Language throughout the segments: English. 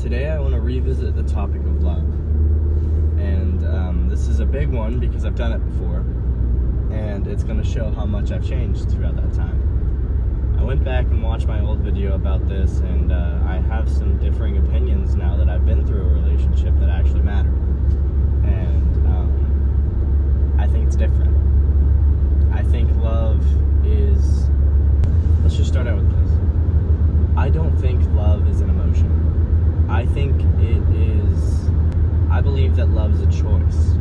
Today I want to revisit the topic of love. And this is a big one because I've done it before, and it's going to show how much I've changed throughout that time. I went back and watched my old video about this, and I have some differing opinions now that I've been through a relationship that actually mattered. And I think it's different. I think love is... Let's just start out with this. I don't think love is an emotion. I think it is... I believe that love is a choice.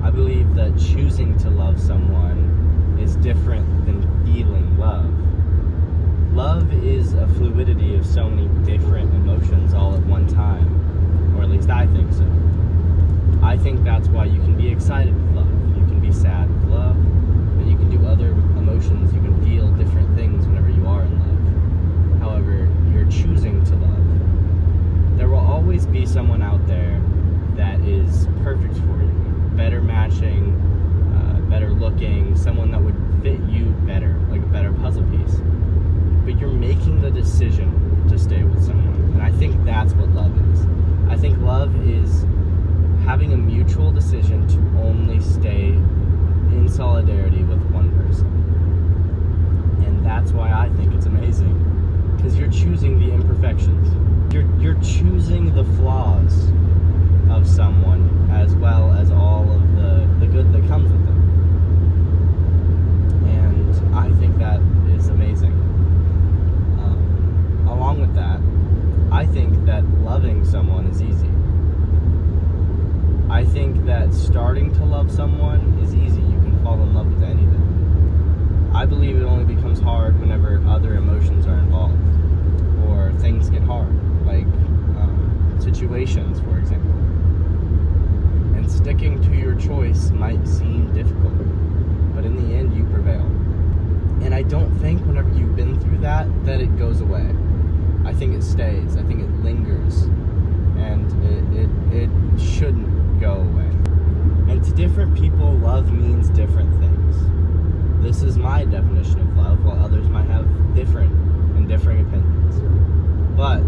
I believe that choosing to love someone is different than feeling love. Love is a fluidity of so many different emotions all at one time, or at least I think so. I think that's why you can be excited with love, you can be sad with love, but you can do other emotions, you can feel different things whenever you are in love. However, you're choosing to love. There will always be someone out there that is perfect for you, better matching, better looking, someone that would fit you better, like a better puzzle piece. But you're making the decision to stay with someone, and I think that's what love is. I think love is having a mutual decision to only stay in solidarity with one person. And that's why I think it's amazing, because you're choosing the imperfections. You're choosing the flaws of someone as well as all of the good that comes with them. And I think that is amazing. Along with that, I think that loving someone is easy. I think that starting to love someone is easy. You can fall in love with anything. I believe it only becomes hard whenever other emotions are involved or things get hard, like situations, for example. And sticking to your choice might seem difficult, but in the end, you prevail. And I don't think whenever you've been through that it goes away. I think it stays. I think it lingers. And it shouldn't go away. And to different people, love means different things. This is my definition of love, while others might have different and differing opinions. But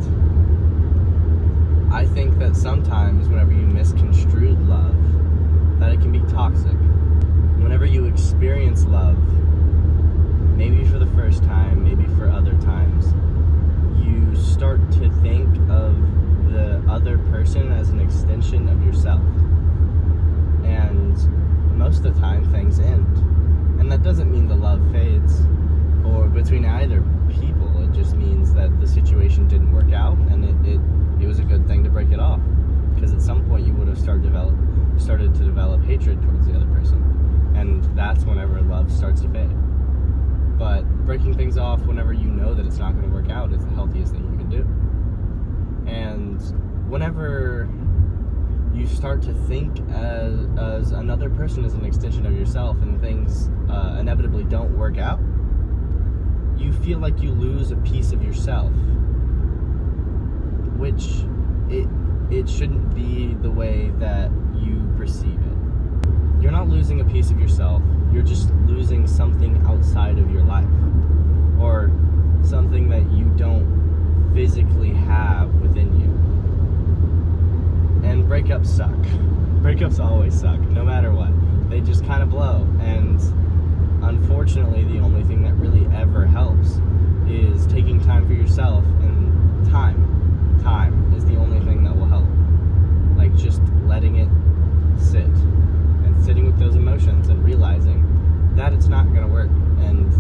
I think that sometimes whenever you misconstrue love, that it can be toxic. Whenever you experience love, maybe for the first time, maybe for other times, you start to think of the other person as an extension of yourself. And most of the time, things end. And that doesn't mean the love fades, or between either people. It just means that the situation didn't work out, and it was a good thing to break it off. Because at some point, you would have started to develop hatred towards the other person. And that's whenever love starts to fade. But breaking things off whenever you know that it's not going to work out is the healthiest thing you can do. And whenever you start to think as another person is an extension of yourself, and things inevitably don't work out, you feel like you lose a piece of yourself, which it shouldn't be the way that you perceive it. You're not losing a piece of yourself, you're just losing something outside of your life, or something that you don't physically have within you. And breakups suck. Breakups always suck, no matter what. They just kind of blow, and unfortunately the only thing that really ever helps is taking time for yourself, and time is the only thing that will help. Like just letting it sit, and sitting with those emotions, and realizing that it's not going to work, and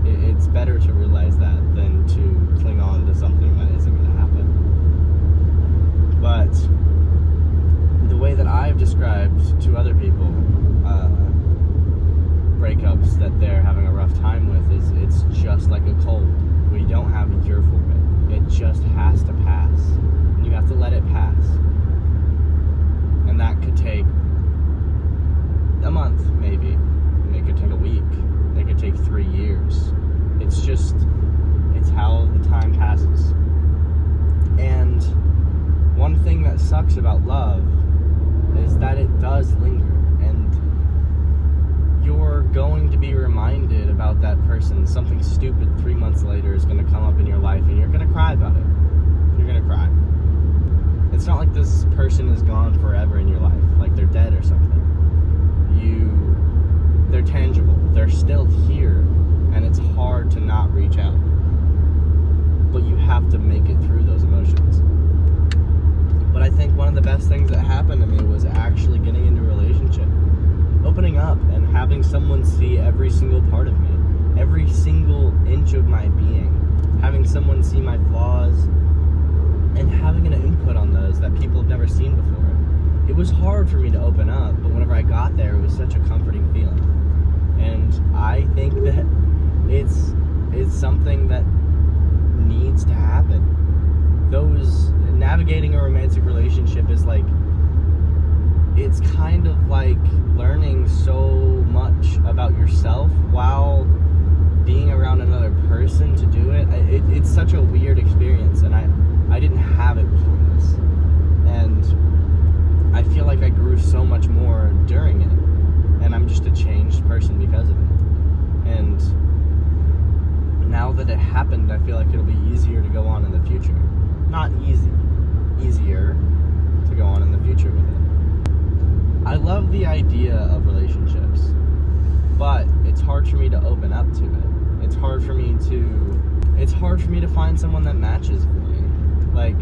it's better to realize that than to cling on to something that isn't going to happen. But the way that I've described to other people breakups that they're having a rough time with is it's just like a cold. We don't have a cure for it. It just has to pass. And you have to let it pass. And that could take a month, maybe. It could take a week. It could take 3 years. It's how the time passes. And one thing that sucks about love is that it does linger. And you're going to be reminded about that person. Something stupid 3 months later is going to come up in your life, and you're going to cry about it. You're going to cry. it's not like this person is gone forever in your life, like they're dead or something. They're tangible, they're still here, and it's hard to not reach out. But you have to make it through those emotions. But I think one of the best things that happened to me was actually getting into a relationship. Opening up and having someone see every single part of me, every single inch of my being. Having someone see my flaws and having an input on those that people have never seen before. It was hard for me to open up, but whenever I got there, it was such a comforting feeling. And I think that it's something that needs to happen. Navigating a romantic relationship is like, it's kind of like learning so much about yourself while being around another person to do it. It's such a weird experience, and I didn't have it before this. And I feel like I grew so much more during it, and I'm just a changed person because of it. And now that it happened, I feel like it'll be easier to go on in the future. Not easier to go on in the future with it. I love the idea of relationships, but it's hard for me to open up to it. It's hard for me to find someone that matches for me. Like,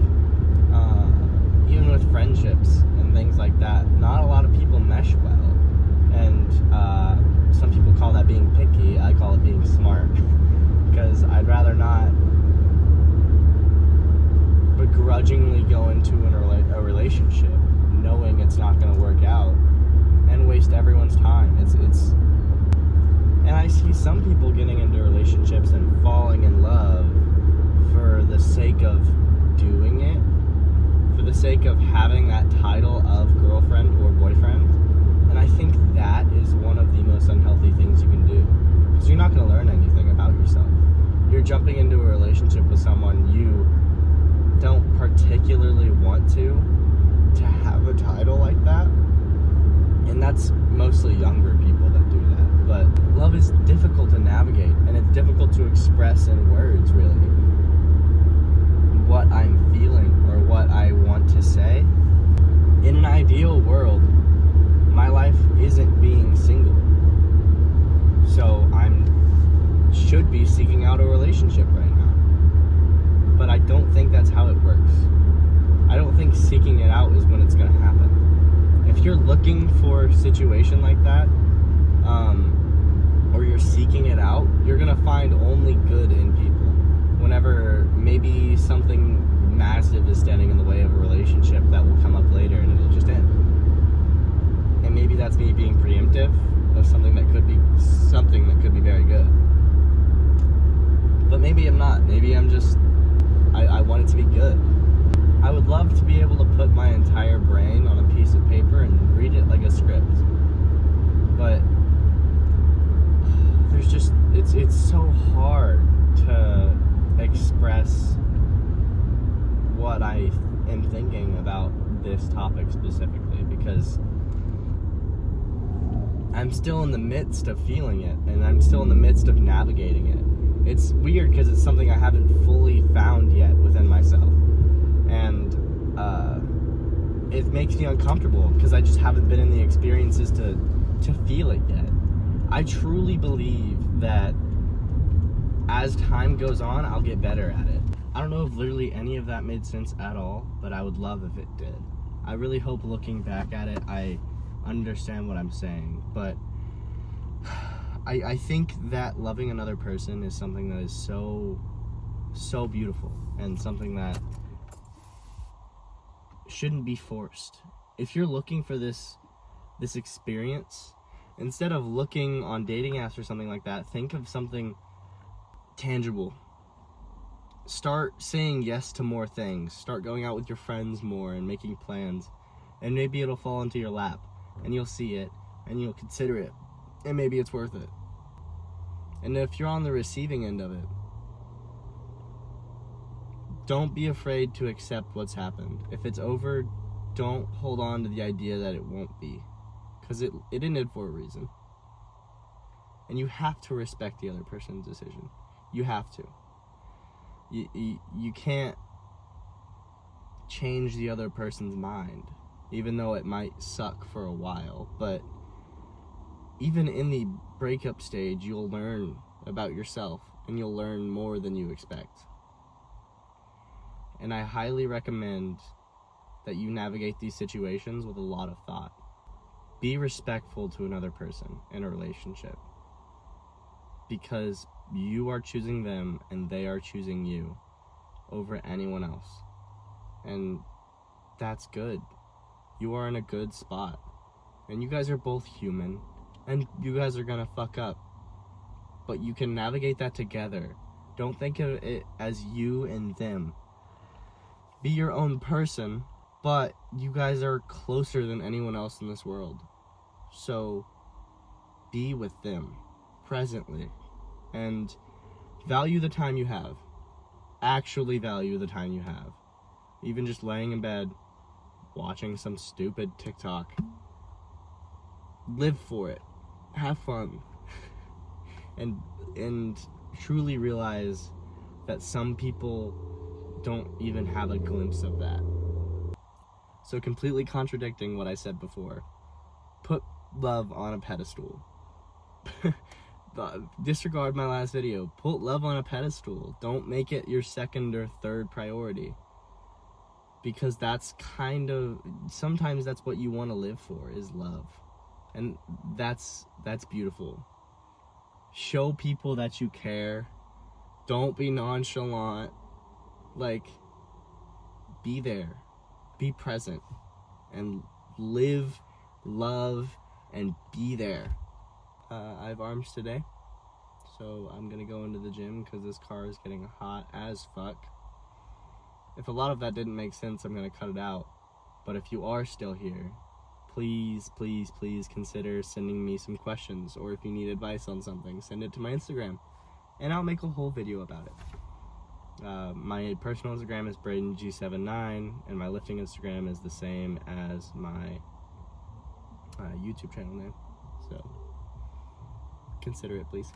even with friendships and things like that, not a lot of people mesh well. And some people call that being picky. I call it being smart. Because I'd rather not begrudgingly go into a relationship knowing it's not going to work out and waste everyone's time. And I see some people getting into relationships and falling in love for the sake of doing it, for the sake of having that title of girlfriend or boyfriend. And I think that is one of the most unhealthy things you can do, because you're not going to learn anything about yourself. You're jumping into a relationship with someone you don't particularly want to have a title like that. And that's mostly younger people that do that. But love is difficult to navigate, and it's difficult to express in words, really, what I'm feeling or what I want to say. In an ideal world, my life isn't being single. So should be seeking out a relationship right now. But I don't think that's how it works. I don't think seeking it out is when it's going to happen. If you're looking for a situation like that, or you're seeking it out, you're going to find only good in people. Whenever maybe something massive is standing in the way of a relationship that will come up later and it'll just end. And maybe that's me being preemptive of something that could be very good. But maybe I'm not. Maybe I'm just, I want it to be good. I would love to be able to put my entire brain on a piece of paper and read it like a script. But there's just, it's so hard to express what I am thinking about this topic specifically, because I'm still in the midst of feeling it, and I'm still in the midst of navigating it. It's weird because it's something I haven't fully found yet within myself. And it makes me uncomfortable because I just haven't been in the experiences to feel it yet. I truly believe that as time goes on, I'll get better at it. I don't know if literally any of that made sense at all, but I would love if it did. I really hope looking back at it, I understand what I'm saying. But I think that loving another person is something that is so beautiful, and something that shouldn't be forced. If you're looking for this experience, instead of looking on dating apps or something like that, think of something tangible. Start saying yes to more things. Start going out with your friends more and making plans. And maybe it'll fall into your lap, and you'll see it, and you'll consider it, and maybe it's worth it. And if you're on the receiving end of it, don't be afraid to accept what's happened. If it's over, don't hold on to the idea that it won't be, because it ended for a reason. And you have to respect the other person's decision. You have to. You can't change the other person's mind, even though it might suck for a while. But even in the breakup stage, you'll learn about yourself, and you'll learn more than you expect. And I highly recommend that you navigate these situations with a lot of thought. Be respectful to another person in a relationship, because you are choosing them and they are choosing you over anyone else. And that's good. You are in a good spot. And you guys are both human, and you guys are gonna fuck up. But you can navigate that together. Don't think of it as you and them. Be your own person, but you guys are closer than anyone else in this world. So be with them presently and value the time you have. Actually value the time you have. Even just laying in bed, watching some stupid TikTok. Live for it. Have fun. and truly realize that some people don't even have a glimpse of that. So completely contradicting what I said before, put love on a pedestal. Disregard my last video. Put love on a pedestal. Don't make it your second or third priority, because that's sometimes that's what you want to live for, is love. And that's beautiful. Show people that you care. Don't be nonchalant. Be there. Be present. And live, love, and be there. I have arms today, so I'm gonna go into the gym because this car is getting hot as fuck. If a lot of that didn't make sense, I'm gonna cut it out. But if you are still here, please consider sending me some questions, or if you need advice on something, send it to my Instagram, and I'll make a whole video about it. My personal Instagram is BradenG79, and my lifting Instagram is the same as my YouTube channel name. So consider it, please.